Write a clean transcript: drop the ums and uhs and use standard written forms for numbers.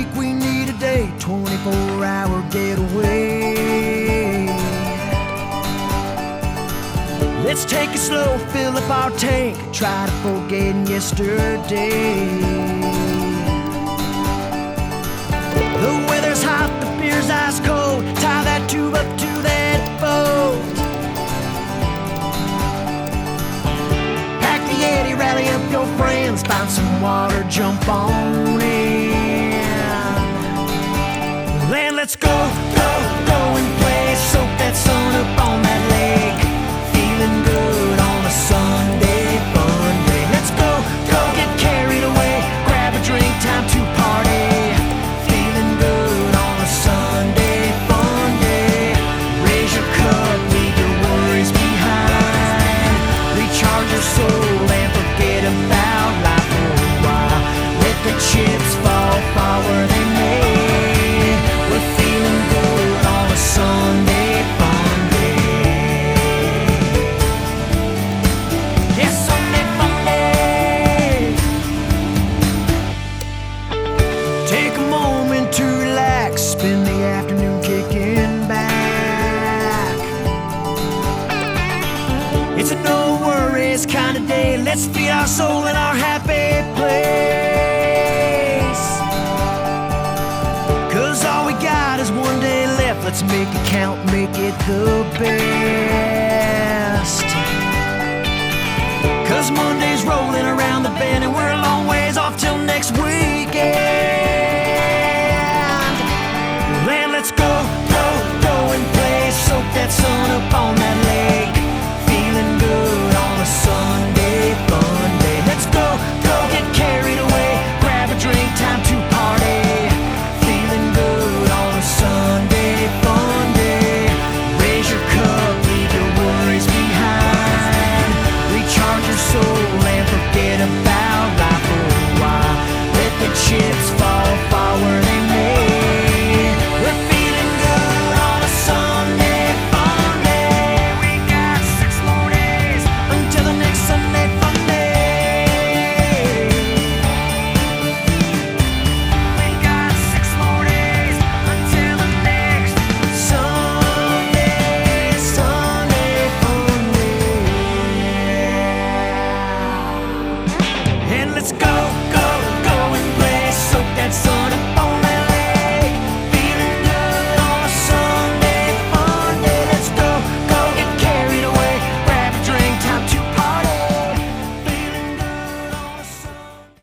week, we need a day, 24-hour getaway. Let's take it slow, fill up our tank, try to forget yesterday. The weather's hot, the beer's ice cold, tie that tube up to that boat. Pack the Yeti, rally up your friends, find some water, jump on in. Land, let's go, go, go and play, soak that sun up on that lake. Feeling good on a Sunday fun day. Let's go, go, get carried away, grab a drink, time to party. Feeling good on a Sunday fun day. Raise your cup, leave your worries behind. Recharge your soul and forget about life for a while. Let the chips fall far where they may. We're feeling good on a Sunday fun day. Yes, Sunday fun day. Take a moment to relax, spend the afternoon kicking back. It's a no worries kind of day. Let's feed our soul in our happy place. 'Cause all we got is one day left. Let's make it count, make it the best. 'Cause Monday's rolling around the bend and we're a long way